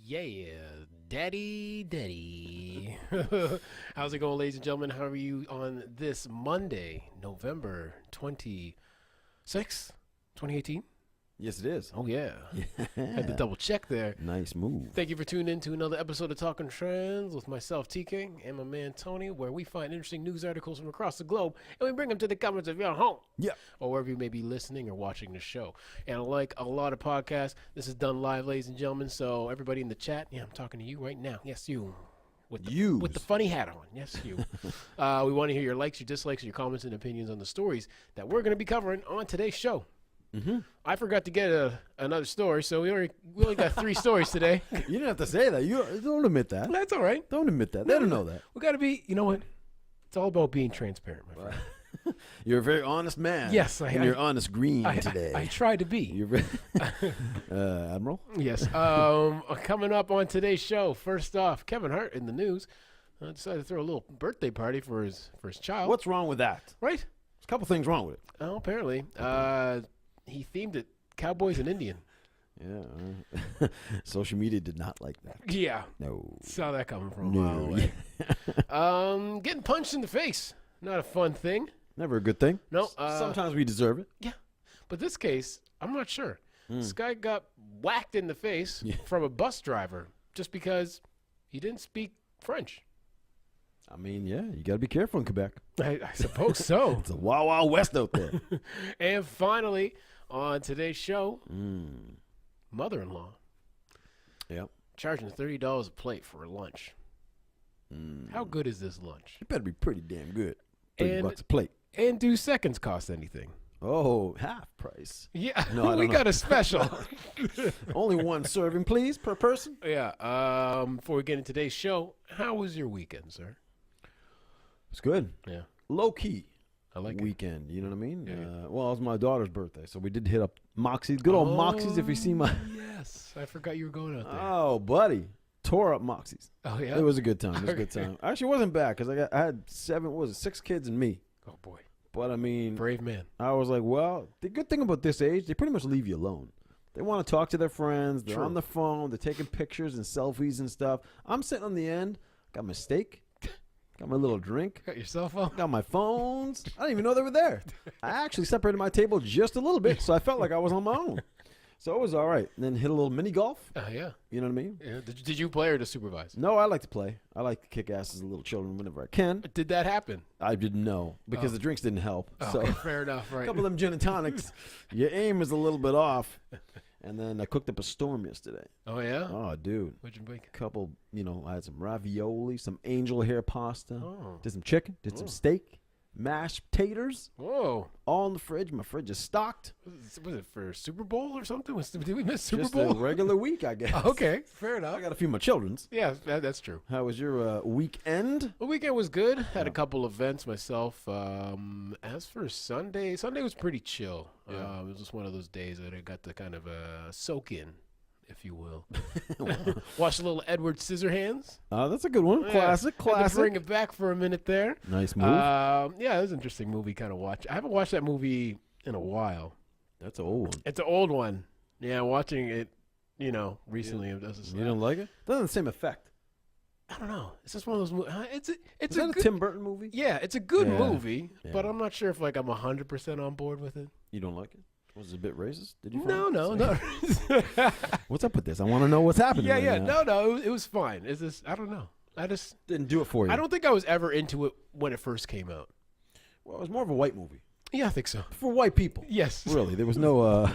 Yeah, daddy. How's it going, ladies and gentlemen? How are you on this Monday, November 26th, 2018? Yes, it is. Oh, yeah. Had to double check there. Nice move. Thank you for tuning in to another episode of Talking Trends with myself, TK, and my man, Tony, where we find interesting news articles from across the globe, and we bring them to the comments of your home. Yeah. Or wherever you may be listening or watching the show. And like a lot of podcasts, this is done live, ladies and gentlemen, so everybody in the chat, yeah, I'm talking to you right now. Yes, you. With the funny hat on. Yes, you. We want to hear your likes, your dislikes, your comments, and opinions on the stories that we're going to be covering on today's show. Mm-hmm. I forgot to get another story, so we only got 3 stories today. You didn't have to say that. You don't admit that. That's all right. Don't admit that. They don't know that. We got to be, you know what? It's all about being transparent, my friend. You're a very honest man. Yes, you're honest green today. I try to be. You're very Admiral? Yes. Coming up on today's show, first off, Kevin Hart in the news decided to throw a little birthday party for his child. What's wrong with that? Right? There's a couple things wrong with it. Oh, apparently. He themed it Cowboys and Indian. Yeah. Social media did not like that. Yeah. No. Saw that coming from a mile away. Getting punched in the face. Not a fun thing. Never a good thing. No. Sometimes we deserve it. Yeah. But this case, I'm not sure. This guy got whacked in the face from a bus driver just because he didn't speak French. I mean, yeah, you got to be careful in Quebec. I suppose so. It's a wild, wild west out there. And finally, on today's show, mother-in-law. Yep. Charging $30 a plate for lunch. How good is this lunch? It better be pretty damn good. $30 a plate. And do seconds cost anything? Oh, half price. Yeah, no, we got a special. Only one serving, please, per person. Yeah. Before we get into today's show, how was your weekend, sir? It's good. Yeah. Low key. I like weekend. You know what I mean? Yeah. Well, it was my daughter's birthday, so we did hit up Moxie's. Good old Moxie's. If you see my. Yes, I forgot you were going out there. Oh, buddy, tore up Moxie's. Oh yeah. It was a good time. It was a good time. Actually, it wasn't bad because I had 6 kids and me. Oh boy. But I mean, brave man. I was like, well, the good thing about this age, they pretty much leave you alone. They want to talk to their friends. They're on the phone. They're taking pictures and selfies and stuff. I'm sitting on the end. Got my steak. Got my little drink. Got your cell phone. Got my phones. I didn't even know they were there. I actually separated my table just a little bit, so I felt like I was on my own. So it was all right. And then hit a little mini golf. Yeah. You know what I mean? Yeah. Did you play or to supervise? No, I like to play. I like to kick ass as little children whenever I can. Did that happen? I didn't know because the drinks didn't help. So okay, fair enough. Right. A couple of them gin and tonics. Your aim is a little bit off. And then I cooked up a storm yesterday. Oh, yeah? Oh, dude. What'd you make? Couple, I had some ravioli, some angel hair pasta. Oh. Did some chicken. Did some steak. Mashed potatoes. Whoa. All in the fridge. My fridge is stocked. Was it for Super Bowl or something? Did we miss Super Just Bowl? a regular week, I guess. Okay, fair enough. I got a few of my children's. Yeah, that's true. How was your weekend? The weekend was good. Had a couple events myself. As for Sunday was pretty chill. Yeah. It was just one of those days that I got to kind of soak in, if you will. Watch a little Edward Scissorhands. That's a good one. Yeah. Classic. Had to bring it back for a minute there. Nice move. Yeah, it was an interesting movie kind of watch. I haven't watched that movie in a while. That's an old one. It's an old one. Yeah, watching it, recently. It does. You don't like it? Doesn't have the same effect. I don't know. It's just one of those movies. It's a Tim Burton movie? Yeah, it's a good Yeah. movie, Yeah. but I'm not sure if I'm 100% on board with it. You don't like it? Was it a bit racist? Did you? No. What's up with this? I want to know what's happening. Yeah, right yeah. now. No. It was fine. It's just I don't know. I just Didn't do it for you. I don't think I was ever into it when it first came out. Well, it was more of a white movie Yeah, I think so. for white people. Yes. Really, there was no.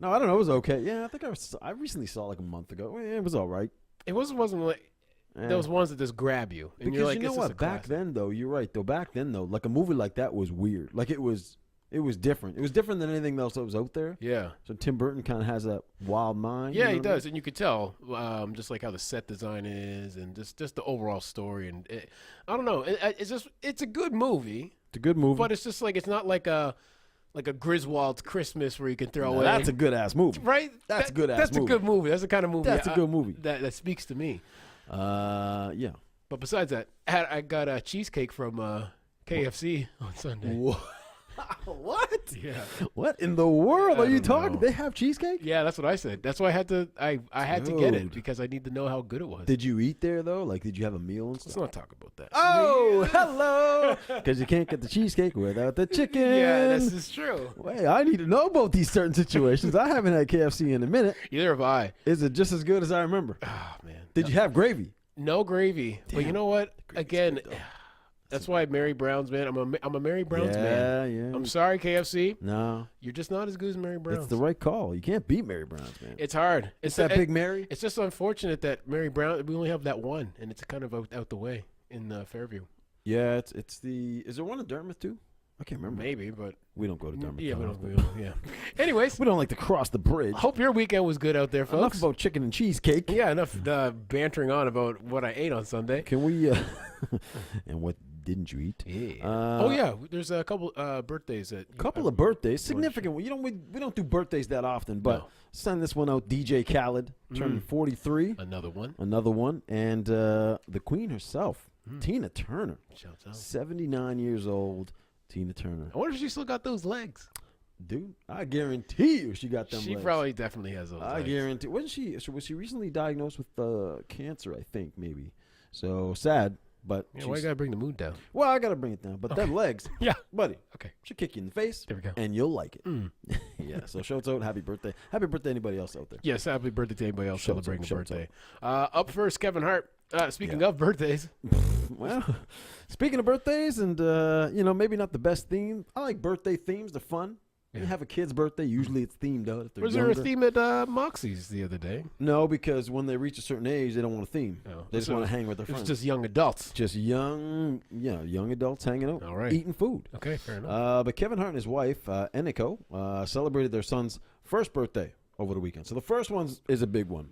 No, I don't know. It was okay. Yeah, I think I recently saw it like a month ago. Well, yeah, it was all right. It wasn't like those ones that just grab you. And Because you're like, you know it's just what? a Back classic. then, though, you're right. Though back then, though, like a movie like that was weird. Like it was different. It was different than anything else that was out there. Yeah. So Tim Burton kind of has that wild mind. Yeah, you know he what I mean? does, and you could tell, just like how the set design is, and just the overall story, and I don't know, it's a good movie, It's a good movie. but it's just like it's not like a Griswold's Christmas where you can throw Now, away. that's a good ass movie. right. That's a good ass That's movie. a good movie. That's the kind of movie. That's a good movie. That speaks to me. Yeah. But besides that, I got a cheesecake from KFC on Sunday. Whoa. What? Yeah. What in the world I are you don't talking? know. They have cheesecake? Yeah, that's what I said. That's why I had to. I had to get it Dude. because I need to know how good it was. Did you eat there though? Like, did you have a meal and Let's stuff? not talk about that. Oh, hello! Because you can't get the cheesecake without the chicken. Yeah, this is true. Wait, I need to know about these certain situations. I haven't had KFC in a minute. Either have I. Is it just as good as I remember? Oh man. Did you have gravy? No gravy. But you Damn. know what? Gravy's Again, good, though. that's why Mary Brown's, man. I'm a Mary Brown's man. Yeah. I'm sorry, KFC. No, You're just not as good as Mary Brown's. it's the right call. You can't beat Mary Brown's, man. It's hard. It's that Big Mary. It's just unfortunate that Mary Brown. We only have that one, and it's kind of out the way in Fairview. Yeah, it's the. Is there one in Dartmouth too? I can't remember. Maybe, but We don't go to Dartmouth. yeah, that we often. don't. Anyways, We don't like to cross the bridge. hope your weekend was good out there, Enough folks. about chicken and cheesecake. Yeah, enough bantering on about what I ate on Sunday. Can we? And what didn't you eat? Yeah. Oh yeah, there's a couple birthdays that. Couple of birthdays, significant. You know, we don't do birthdays that often, but No. send this one out. DJ Khaled turning 43. Another one. Another one, and the Queen herself, Tina Turner, Shouts out. 79 years old. Tina Turner, I wonder if she still got those legs. dude, I guarantee you she got them. She legs. probably definitely has those. I legs. guarantee. Wasn't she? Was she recently diagnosed with cancer? I think maybe. So sad, but Yeah, why you gotta bring the mood down? well, I gotta bring it down. But them legs, Yeah. buddy, Okay. should kick you in the face, There we go. and you'll like it. Mm. Yeah. So shouts out, happy birthday, anybody else out there? Yes, happy birthday to anybody else Shouts out, celebrating a shouts birthday. Up first, Kevin Hart. Speaking of birthdays, Well, speaking of birthdays, and maybe not the best theme. I like birthday themes; they're fun. When you Yeah. have a kid's birthday, usually it's themed out. If they're was there a younger. theme at Moxie's the other day? No, because when they reach a certain age, they don't want a theme. Oh, They just so want to hang with their It was friends. just young adults. Just young adults hanging out, All right. eating food. Okay, fair enough. But Kevin Hart and his wife, Eniko, celebrated their son's first birthday over the weekend. So the first one is a big one.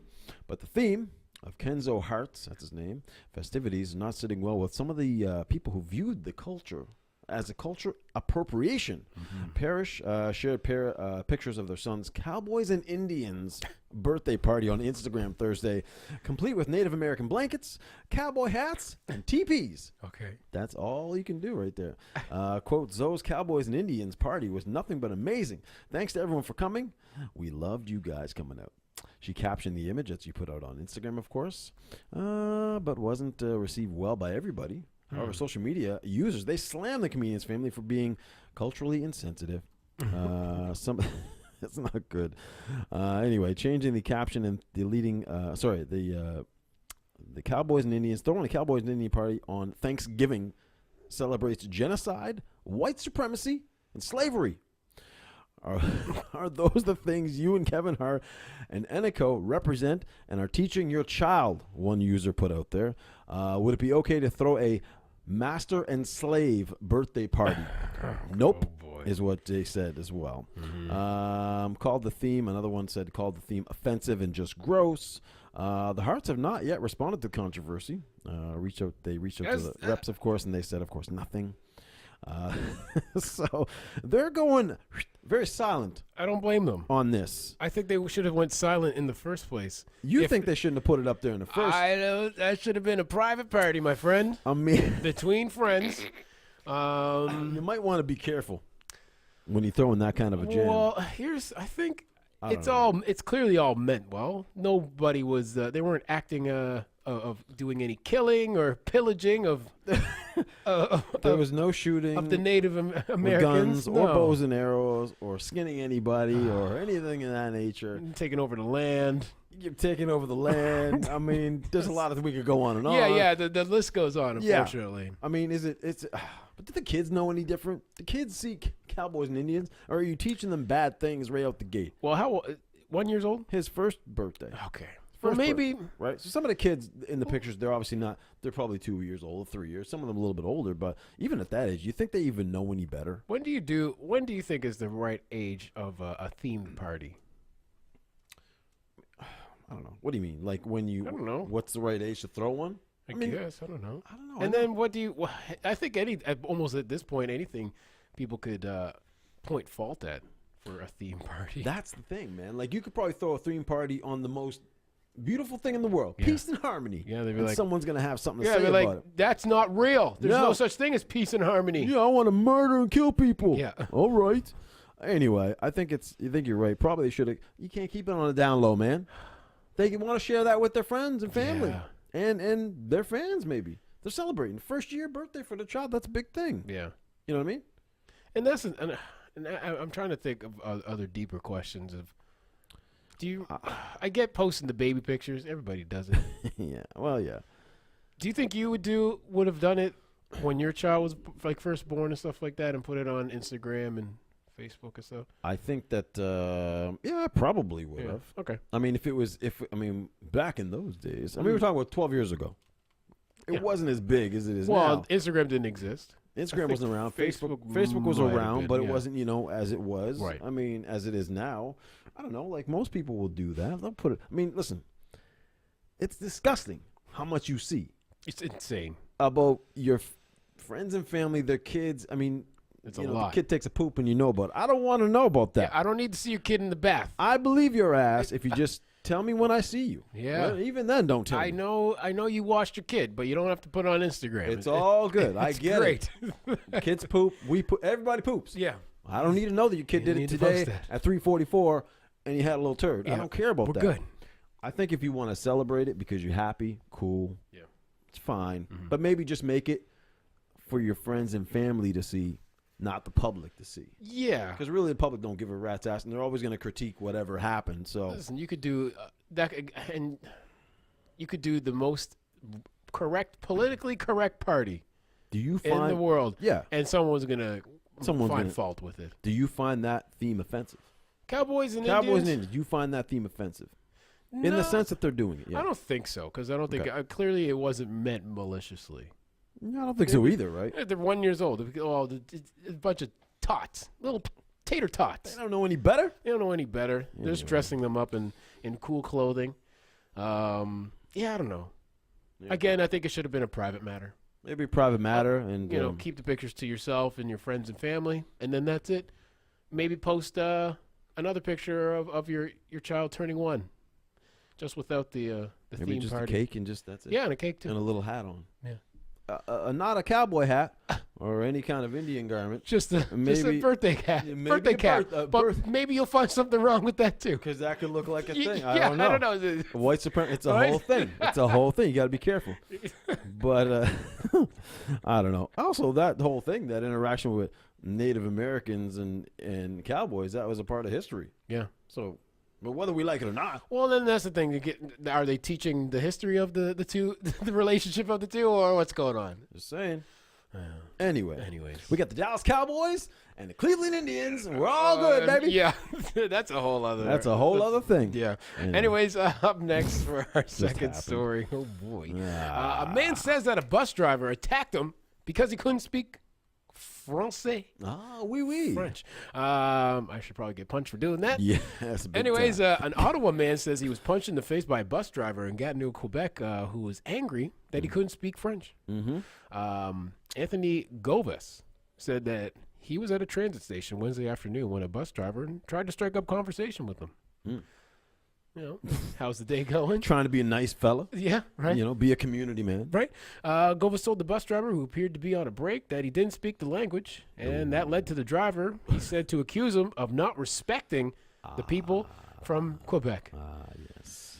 But the theme of Kenzo Hart's, that's his name, festivities is not sitting well with some of the people who viewed the culture as a culture appropriation. Parrish shared pictures of their son's Cowboys and Indians birthday party on Instagram Thursday, complete with Native American blankets, cowboy hats, and teepees. Okay. That's all you can do right there. Quote, Zoe's Cowboys and Indians party was nothing but amazing. Thanks to everyone for coming. We loved you guys coming out. She captioned the image that she put out on Instagram, of course, but wasn't received well by everybody. However, social media users, they slammed the comedian's family for being culturally insensitive. That's not good. Anyway, changing the caption and deleting, the Cowboys and Indians, throwing a Cowboys and Indian party on Thanksgiving celebrates genocide, white supremacy, and slavery. Are those the things you and Kevin Hart and Eniko represent and are teaching your child? One user put out there. Would it be okay to throw a master and slave birthday party? Nope, is what they said as well. Called the theme. Another one said called the theme offensive and just gross. The Harts have not yet responded to the controversy. They reached out to the reps, of course, and they said, of course, nothing. So they're going very silent I don't blame them. on this. I think they should have went silent in the first place. You If- think they shouldn't have put it up there in the first? I know that should have been a private party, my friend, I mean, between friends. you might want to be careful when you throw in that kind of a jam. Well, I think I it's don't know. it's clearly all meant well. Nobody was, they weren't acting of doing any killing or pillaging of There was no shooting of the Native with Americans. guns or No. bows and arrows or skinning anybody or anything of that nature. Taking over the land. You're taking over the land. I mean, there's a lot of we could go on and on. Yeah, the list goes on, Yeah. unfortunately. I mean, but do the kids know any different? The kids see Cowboys and Indians, or are you teaching them bad things right out the gate? Well, how 1 year old? His first birthday, Okay. Well, First maybe right? So some of the kids in the pictures, they're obviously not. They're probably 2 years old, 3 years. Some of them a little bit older, but even at that age, you think they even know any better? when do you think is the right age of a themed party? I don't know. What do you mean? Like when you? I don't know. What's the right age to throw one? I mean, guess I don't know. I don't know. And then what do you? I think almost at this point anything people could point fault at for a theme party. that's the thing, man. Like you could probably throw a theme party on the most beautiful thing in the world. Yeah. Peace and harmony. Yeah, they'd be and like, someone's going to have something to yeah, say they're about like, it. that's not real. There's No. no such thing as peace and harmony. Yeah, I want to murder and kill people. Yeah. All right. Anyway, I think you're right. Probably should have. You can't keep it on the down low, man. They want to share that with their friends and family and their fans. Maybe they're celebrating first year birthday for the child. That's a big thing. Yeah. You know what I mean? And I'm trying to think of other deeper questions of. Do you? I get posting the baby pictures. Everybody does it. Yeah. Well, yeah. Do you think you would have done it when your child was like first born and stuff like that, and put it on Instagram and Facebook and stuff? I think that I probably would have. Okay. I mean, back in those days. I mean, we're talking about 12 years ago. It wasn't as big as it is now. Well, Instagram didn't exist. Instagram wasn't around. Facebook was might have around, been, but it wasn't, as it was. Right. I mean, as it is now. I don't know. Like most people will do that. They'll put it. I mean, listen. It's disgusting how much you see. It's insane about your friends and family, their kids. I mean, it's a lot. The kid takes a poop and you know about it. I don't want to know about that. Yeah, I don't need to see your kid in the bath. I believe your ass if you just tell me when I see you. Yeah. Well, even then, don't tell me. I know you washed your kid, but you don't have to put it on Instagram. It's all good. I get great. it. Kids poop. Everybody poops. Yeah. I don't need to know that your kid did it today at 3:44 and you had a little turd. Yeah. I don't care about that. We're good. I think if you want to celebrate it because you're happy, cool. Yeah. It's fine. Mm-hmm. But maybe just make it for your friends and family to see, not the public to see. Yeah. Because really the public don't give a rat's ass, and they're always going to critique whatever happened. So listen, you could do that, and you could do the most politically correct party do you find in the world. Yeah. And someone's gonna find fault with it. Do you find that theme offensive? Cowboys and Indians, Indians. do you find that theme offensive? No, in the sense that they're doing it. Yeah. I don't think so, because I don't think clearly it wasn't meant maliciously. No, I don't think so either, right? They're 1 year old. Oh, a bunch of tots, little tater tots. They don't know any better. They don't know any better. They're just dressing them up in cool clothing. I don't know. Yeah. Again, I think it should have been a private matter. Maybe a private matter, and Keep the pictures to yourself and your friends and family, and then that's it. Maybe post another picture of your child turning 1, just without the maybe theme just party. a cake and just that's it. Yeah, and a cake too, and a little hat on. Yeah. Not a cowboy hat or any kind of Indian garment. Just a birthday hat. Maybe birthday cap. but maybe you'll find something wrong with that too. Because that could look like a thing. Yeah, I don't know. White supremacy. It's a whole thing. It's a whole thing. You got to be careful. But I don't know. Also, that whole thing, that interaction with Native Americans and cowboys, that was a part of history. Yeah. So, but whether we like it or not. Well, then that's the thing. Are they teaching the history of the two, the relationship of the two, or what's going on? Just saying. Anyways, we got the Dallas Cowboys and the Cleveland Indians, and we're all good, baby. Yeah, that's a whole other. That's a whole other thing. Yeah. Anyway. Anyways, up next for our second story. Oh boy, a man says that a bus driver attacked him because he couldn't speak Francais. Oui. French. I should probably get punched for doing that. Yes. Anyways, an Ottawa man says he was punched in the face by a bus driver in Gatineau, Quebec, who was angry that he couldn't speak French. Mm-hmm. Anthony Govis said that he was at a transit station Wednesday afternoon when a bus driver tried to strike up conversation with him. How's the day going? Trying to be a nice fella. Yeah, right. Be a community man. Right. Govis told the bus driver, who appeared to be on a break, that he didn't speak the language, and that led to the driver, he said, to accuse him of not respecting the people from Quebec. Yes.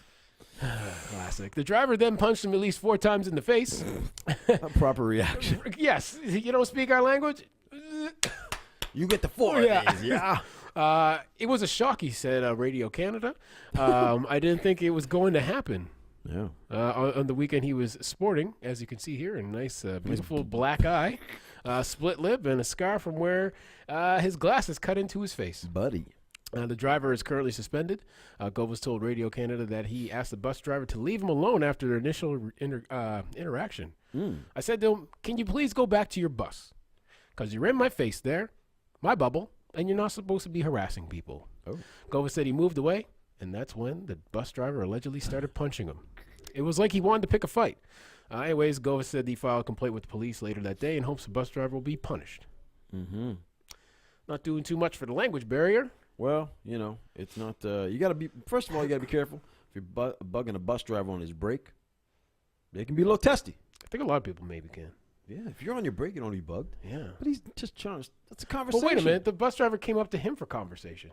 Classic. The driver then punched him at least 4 times in the face. A proper reaction. Yes. You don't speak our language? You get the 4 days, yeah. It was a shock, he said, Radio Canada. I didn't think it was going to happen. Yeah. On the weekend, he was sporting, as you can see here, a nice, beautiful black eye, split lip, and a scar from where his glasses cut into his face. Buddy. The driver is currently suspended. Govis told Radio Canada that he asked the bus driver to leave him alone after their initial interaction. I said to him, "Can you please go back to your bus? Because you're in my face there, my bubble, and you're not supposed to be harassing people." Govis said he moved away, and that's when the bus driver allegedly started punching him. It was like he wanted to pick a fight. Anyways, Govis said he filed a complaint with the police later that day and hopes the bus driver will be punished. Mm-hmm. Not doing too much for the language barrier. Well, it's not. You got to be. First of all, you got to be careful. if you're bugging a bus driver on his break, they can be a little testy. I think a lot of people maybe can. Yeah, if you're on your break, you don't be bugged. Yeah. But he's just trying to, that's a conversation. But wait a minute, the bus driver came up to him for conversation.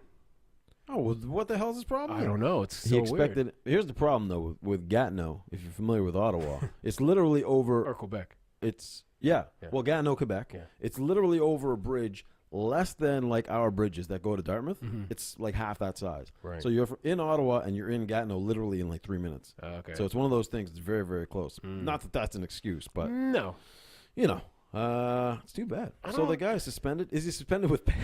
Oh, well, what the hell's his problem? I don't know. It's so he expected. weird. Here's the problem though with Gatineau. If you're familiar with Ottawa, it's literally over. Or Quebec. It's Well, Gatineau, Quebec. Yeah. It's literally over a bridge less than like our bridges that go to Dartmouth. Mm-hmm. It's like half that size. Right. So you're in Ottawa and you're in Gatineau literally in like 3 minutes. Okay. So it's one of those things that's very, very close. Not that that's an excuse, but no. you know, it's too bad. So the guy is suspended. Is he suspended with pay?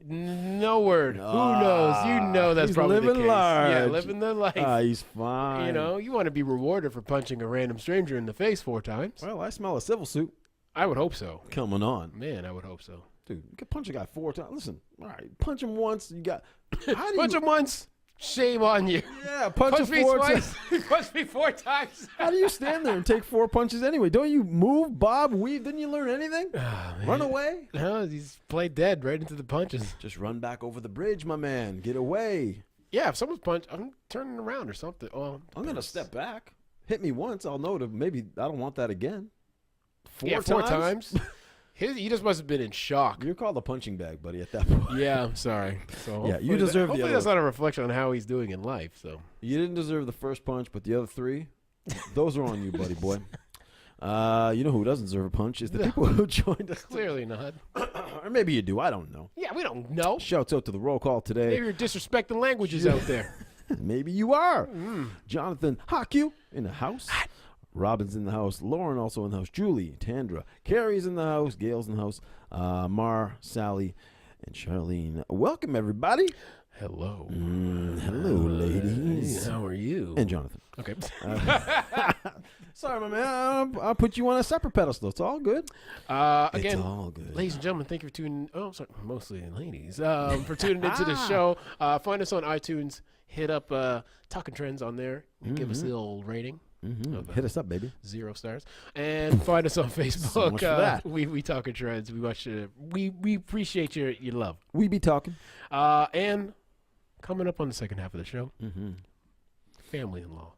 No word. Who knows? You know that's he's probably living the case. large. Yeah, living the life. He's fine. You know, you want to be rewarded for punching a random stranger in the face 4 times. Well, I smell a civil suit I would hope so. coming on. Man, I would hope so. Dude, you can punch a guy 4 times. Listen, all right, punch him once. You got. How do Punch you, him once, shame on you. Yeah, punch him me 4 twice, times. punch me 4 times. How do you stand there and take 4 punches anyway? Don't you move, bob, weave? Didn't you learn anything? Run away? No, he's played dead right into the punches. Just run back over the bridge, my man. Get away. Yeah, if someone's punched, I'm turning around or something. Oh, I'm going to step back. Hit me once. I'll know to maybe I don't want that again. 4 times? He just must have been in shock. You're called a punching bag, buddy, at that point. Yeah, I'm sorry. So Yeah, you deserve the hopefully other that's not a reflection on how he's doing in life. So You didn't deserve the first punch, but the other 3, those are on you, buddy boy. You know who doesn't deserve a punch is the people who joined us. clearly not. Or maybe you do. I don't know. Yeah, we don't know. Shouts out to the roll call today. Maybe you're disrespecting languages out there. Maybe you are. Jonathan Haku in the house. Robin's in the house. Lauren also in the house. Julie, Tandra, Carrie's in the house. Gail's in the house. Mar, Sally, and Charlene. Welcome, everybody. Hello. Hello, ladies. How are you? And Jonathan. Okay. Sorry, my man. I'll put you on a separate pedestal. It's all good. Again, it's all good. ladies and gentlemen, thank you for tuning. Oh, sorry, mostly ladies. For tuning into the show. Find us on iTunes. Hit up Talking Trends on there. Give us a little rating. Hit us up, baby. 0 stars. And find us on Facebook. So much for that. We Talking Trends. We watch. We appreciate your love. We be talking. And coming up on the second half of the show, family-in-law.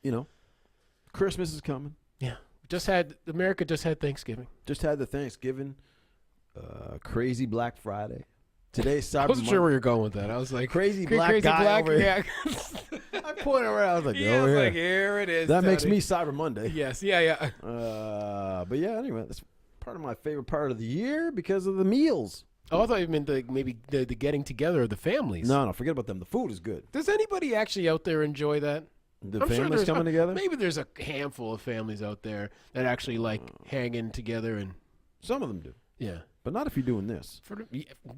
You know, Christmas is coming. Yeah, America just had Thanksgiving. Just had the Thanksgiving, crazy Black Friday. Today's Cyber I wasn't sure where you're going with that. I was like, crazy black guy over here. Yeah. I pointed around. I was like, Yeah, over I was here. like, here it is. That makes Tony. me Cyber Monday. Yes, yeah. But yeah, anyway, that's part of my favorite part of the year because of the meals. Oh, I thought you meant maybe the getting together of the families. No, forget about them. The food is good. Does anybody actually out there enjoy that? The I'm sure families there's coming together. Maybe there's a handful of families out there that actually like hanging together and Some of them do, yeah. but not if you're doing this.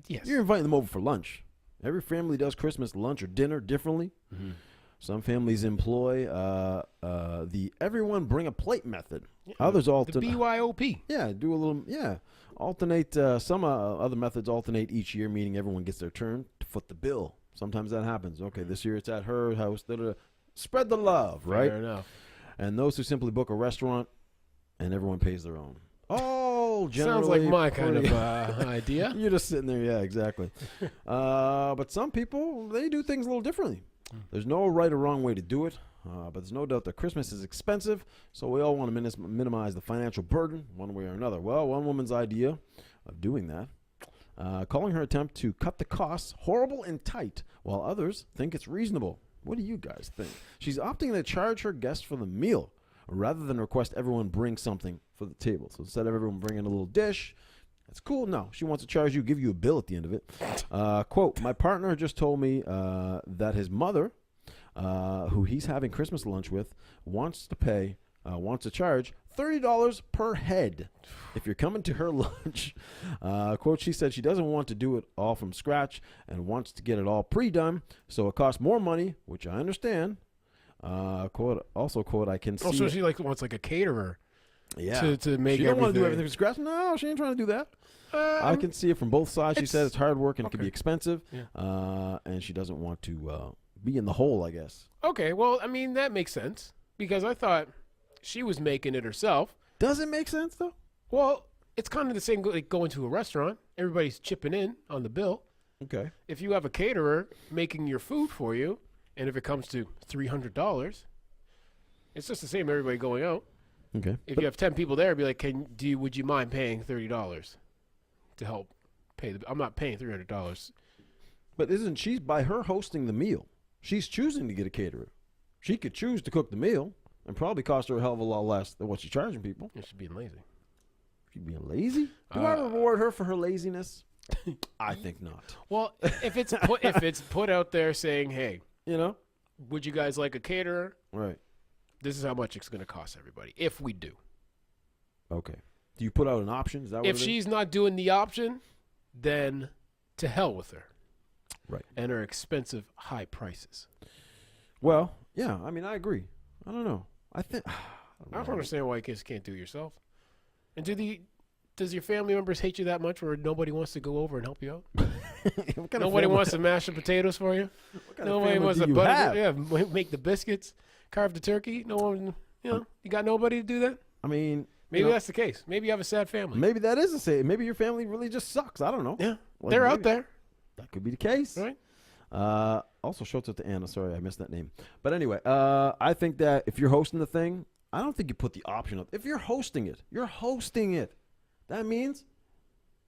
Yes. You're inviting them over for lunch. Every family does Christmas lunch or dinner differently. Some families employ the everyone bring a plate method. Others the alternate. BYOP. Yeah, do a little. Yeah, alternate. Some other methods alternate each year, meaning everyone gets their turn to foot the bill. Sometimes that happens. Okay, this year it's at her house. Spread the love, right? Fair enough. And those who simply book a restaurant and everyone pays their own. Oh, generally Sounds like my kind of idea. You're just sitting there, yeah, exactly. But some people, they do things a little differently. There's no right or wrong way to do it, but there's no doubt that Christmas is expensive, so we all want to minimize the financial burden one way or another. Well, one woman's idea of doing that, calling her attempt to cut the costs horrible and tight, while others think it's reasonable. What do you guys think? She's opting to charge her guests for the meal, rather than request everyone bring something for the table. So instead of everyone bringing a little dish, that's cool. No, she wants to charge you, give you a bill at the end of it. Quote, my partner just told me that his mother, who he's having Christmas lunch with, wants to charge $30 per head if you're coming to her lunch. Quote, she said she doesn't want to do it all from scratch and wants to get it all pre-done, so it costs more money, which I understand. Quote, I can see. Also, she wants a caterer. Yeah. To make she don't want to do everything. everything from scratch. No, she ain't trying to do that. I can see it from both sides. She said it's hard work and it can be expensive. Yeah. And she doesn't want to be in the hole, I guess. Okay, well, I mean, that makes sense because I thought she was making it herself. Does it make sense, though? Well, it's kind of the same like going to a restaurant. Everybody's chipping in on the bill. Okay. If you have a caterer making your food for you And if it comes to $300, it's just the same everybody going out. Okay. If you have 10 people there, be like, would you mind paying $30 to help pay I'm not paying $300. But isn't she, by her hosting the meal, she's choosing to get a caterer. She could choose to cook the meal and probably cost her a hell of a lot less than what she's charging people. Yeah, she's being lazy. She's being lazy? Do I reward her for her laziness? I think not. Well, if it's put out there saying, hey, would you guys like a caterer? Right. This is how much it's going to cost everybody if we do. Okay. Do you put out an option? Is that what if she's not doing the option, then to hell with her. Right. And her expensive high prices. Well, yeah, I mean, I agree. I don't know. I don't understand why you kids can't do it yourself. And does your family members hate you that much where nobody wants to go over and help you out? Nobody wants to mash the potatoes for you? Nobody wants to make the biscuits, carve the turkey? No one, you got nobody to do that? I mean, maybe that's the case. Maybe you have a sad family. Maybe that is maybe your family really just sucks. I don't know. Yeah. They're out there. That could be the case. Right. Also, shouts out to Anna. Sorry, I missed that name. But anyway, I think that if you're hosting the thing, I don't think you put the option up. If you're hosting it, you're hosting it. That means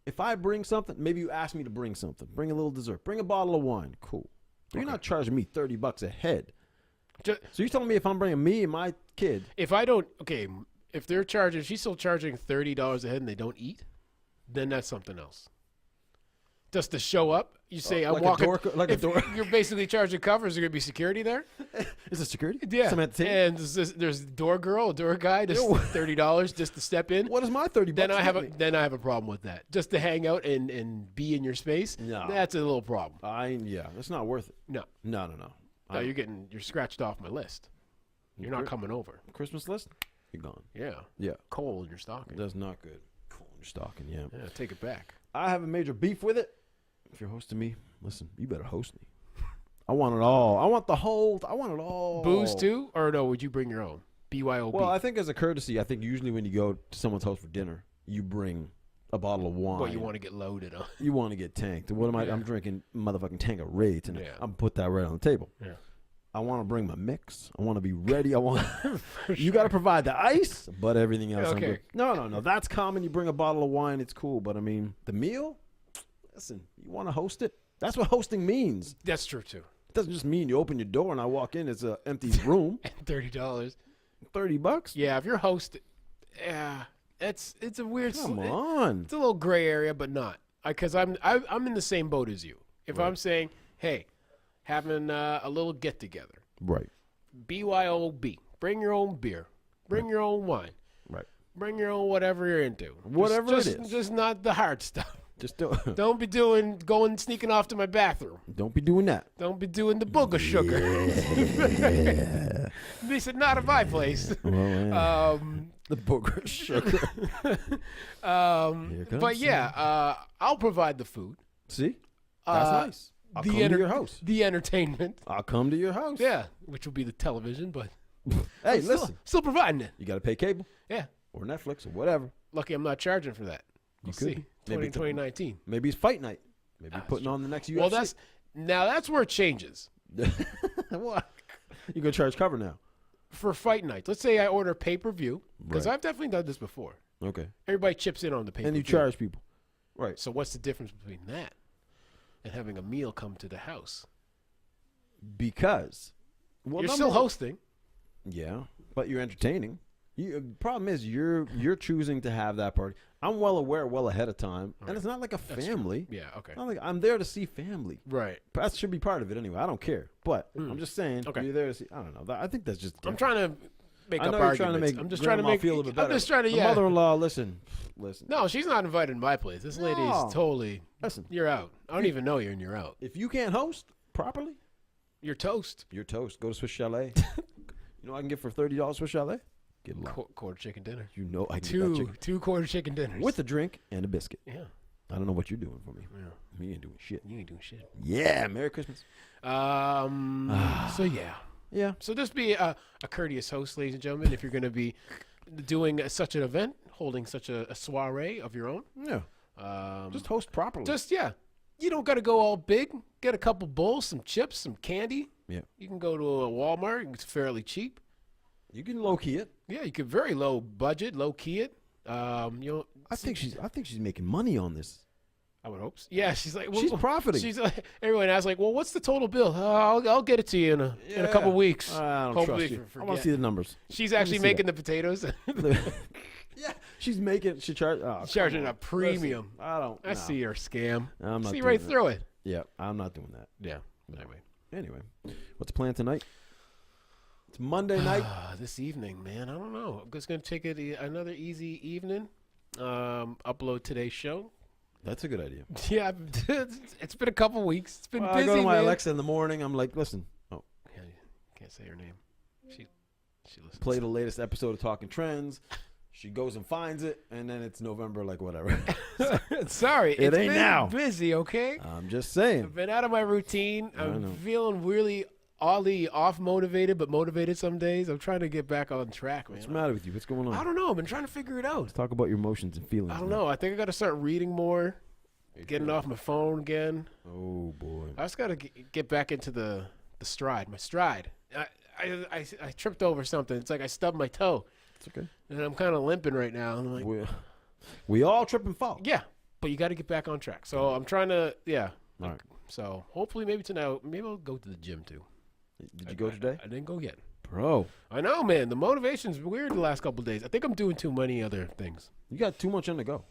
if I bring something, maybe you ask me to bring something. Bring a little dessert. Bring a bottle of wine. Cool. But you're not charging me $30 a head. So you're telling me if I'm bringing me and my kid. If she's still charging $30 a head and they don't eat, then that's something else. Just to show up, you say, I'm walking. A door. You're basically charging covers. Is there going to be security there? Is it security? Yeah. Someone at the table? And there's a door girl, a door guy, just $30 just to step in. What is my $30? Then I have a problem with that. Just to hang out and be in your space. No. That's a little problem. It's not worth it. No. No. No, you're scratched off my list. You're not coming over. Christmas list? You're gone. Yeah. Coal in your stocking. That's not good. Coal in your stocking, yeah. Yeah, take it back. I have a major beef with it. If you're hosting me, listen, you better host me. I want it all. I want it all. Booze too? Or no, would you bring your own? BYOB. Well, I think as a courtesy, I think usually when you go to someone's house for dinner, you bring a bottle of wine. Well, you want to get loaded on. You want to get tanked. What am I? I'm drinking motherfucking Tanqueray tonight. Yeah. I'm put that right on the table. Yeah. I want to bring my mix. I want to be ready. You got to provide the ice, but everything else. Okay. I'm good. No. That's common. You bring a bottle of wine, it's cool. But I mean, the meal. Listen, you want to host it? That's what hosting means. That's true too. It doesn't just mean you open your door and I walk in. It's an empty room. And $30. $30. Yeah, if you're hosting, it's a weird. Come on. It's a little gray area, but not because I'm in the same boat as you. If I'm saying, hey, having a little get together, right? BYOB. Bring your own beer. Bring your own wine. Right. Bring your own whatever you're into. Whatever it is. Just not the hard stuff. Just don't be sneaking off to my bathroom. Don't be doing that. Don't be doing the booger sugar. Yeah. They said not at my place. Well, the booger sugar. But yeah, I'll provide the food. See, that's nice. I'll come to your house. The entertainment. I'll come to your house. Yeah, which will be the television, but hey, listen, still providing it. You got to pay cable. Yeah, or Netflix or whatever. Lucky I'm not charging for that. You could. See. 2019. Maybe it's fight night. Maybe you're putting on the next UFC. Well, that's where it changes. What? You gonna charge cover now for fight nights? Let's say I order pay-per-view because I've definitely done this before. Okay. Everybody chips in on the pay-per-view, and you charge people. Right. So what's the difference between that and having a meal come to the house? Because you're still hosting. Yeah, but you're entertaining. Problem is you're choosing to have that party. I'm well aware, well ahead of time, and it's not like a family. Yeah, okay. Not like I'm there to see family. Right. That should be part of it anyway. I don't care, but I'm just saying. Okay. You're there to see. I don't know. I think that's just. Different. I'm trying to make up arguments. I'm just trying to make feel a little bit better. I'm just trying to. My mother-in-law, listen. No, she's not invited to my place. This lady's totally. Listen, you're out. I don't even know you, and you're out. If you can't host properly, you're toast. You're toast. Go to Swiss Chalet. You know what I can get for $30 Swiss Chalet? Get a lot. Quarter chicken dinner. You know I can get two quarter chicken dinners with a drink and a biscuit. Yeah. I don't know what you're doing for me. Yeah. You ain't doing shit. You ain't doing shit. Yeah. Merry Christmas. So yeah. Yeah. So just be a courteous host, ladies and gentlemen, if you're going to be doing such an event, holding such a soiree of your own. Yeah. Just host properly. You don't got to go all big. Get a couple bowls, some chips, some candy. Yeah. You can go to a Walmart. It's fairly cheap. You can low key it. Yeah, you could very low budget, low key it. You know, I think she's making money on this. I would hope so. Yeah, she's like, She's profiting. She's like, everyone asks like, well, what's the total bill? I'll get it to you in a couple weeks. I don't Hopefully trust you. I want to see the numbers. She's actually making the potatoes. Yeah, she's making. Charging a premium. Listen, I see her scam. I'm not see doing right that. through it. Yeah, I'm not doing that. Yeah. Anyway, what's the plan tonight? It's Monday night. This evening, man. I don't know. I'm just gonna take it another easy evening. Upload today's show. That's a good idea. Yeah, it's been a couple weeks. It's been busy. I go to my man. Alexa in the morning. I'm like, listen. Oh, yeah, can't say her name. She listens. Play the latest episode of Talking Trends. She goes and finds it, and then it's November, like whatever. Sorry, it it's ain't been now. Busy, okay? I'm just saying. I've been out of my routine. I'm feeling really oddly off-motivated, but motivated some days. I'm trying to get back on track, man. What's the matter with you? What's going on? I don't know. I've been trying to figure it out. Let's talk about your emotions and feelings. I don't know. I think I got to start reading more, getting off my phone again. Oh, boy. I just got to get back into the stride, my stride. I tripped over something. It's like I stubbed my toe. It's okay. And I'm kind of limping right now. I'm like, we all trip and fall. yeah, but you got to get back on track. So I'm trying to, All right. So hopefully maybe tonight, maybe I'll go to the gym too. Did you go today? I didn't go yet. Bro. I know, man. The motivation's weird the last couple of days. I think I'm doing too many other things. You got too much on the go.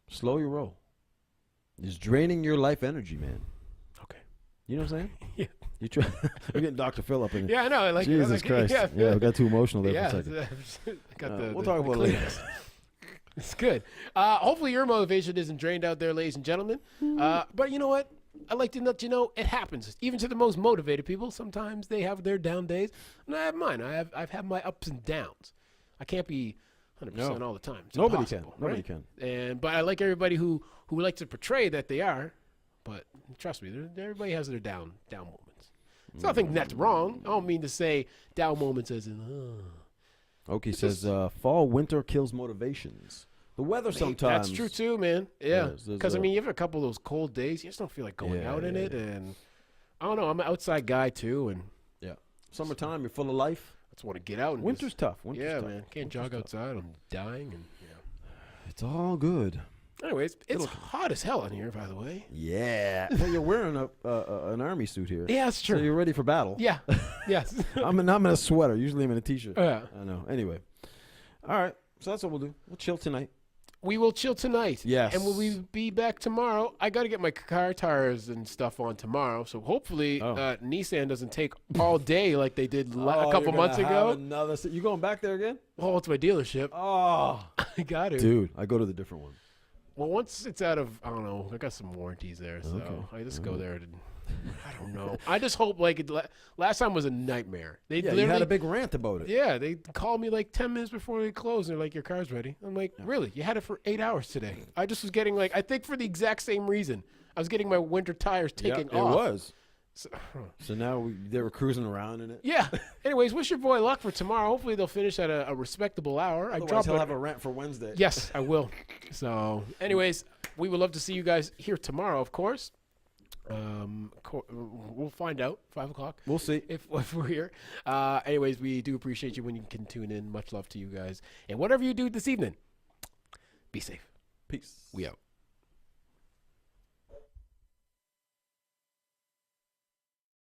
Slow your roll. It's draining your life energy, man. Okay. You know what I'm saying? Yeah. You try. We're getting Dr. Phil up in here. Yeah, I know. Jesus Christ. Yeah, we got too emotional there for a second. We'll talk about it later. It's good. Hopefully your motivation isn't drained out there, ladies and gentlemen. But you know what? I'd like to let you know it happens. Even to the most motivated people, sometimes they have their down days. And I have mine. I've had my ups and downs. I can't be 100% all the time. It's Nobody can. impossible, Nobody right? can. But I like everybody who likes to portray that they are. But trust me, everybody has their down moments. It's nothing that's wrong. I don't mean to say down moments as in. Oki says, fall, winter kills motivations. The weather sometimes. That's true too, man. Yeah. Because, I you have a couple of those cold days. You just don't feel like going out in it. And I don't know. I'm an outside guy too. And yeah. Summertime, you're full of life. I just want to get out. And Winter's tough. Winter's tough. Man. Can't jog outside. I'm dying. And It's all good. Anyways, it's hot as hell in here, by the way. Yeah. Well, you're wearing an army suit here. Yeah, that's true. So you're ready for battle. Yeah. Yes. I'm in a sweater. Usually I'm in a t-shirt. Yeah. I know. Anyway. All right. So that's what we'll do. We'll chill tonight. We will chill tonight. Yes. And will we be back tomorrow? I got to get my car tires and stuff on tomorrow. So hopefully Nissan doesn't take all day like they did a couple months ago. You going back there again? Well, it's my dealership. Oh. I got to. Dude, I go to the different one. Well, once it's out of, I don't know, I got some warranties there. So I just go there. I don't know. I just hope, last time was a nightmare. You had a big rant about it. Yeah, they called me 10 minutes before they closed. They're like, your car's ready. I'm like, really? You had it for 8 hours today? I just was getting, I think for the exact same reason. I was getting my winter tires taken off. It was. So now they were cruising around in it. Yeah. Anyways, wish your boy luck for tomorrow. Hopefully they'll finish at a respectable hour. Otherwise, he'll have a rant for Wednesday. Yes, I will. So, anyways, we would love to see you guys here tomorrow, of course. We'll find out 5 o'clock. We'll see if we're here. Anyways, we do appreciate you when you can tune in. Much love to you guys. And whatever you do this evening, be safe. Peace. We out.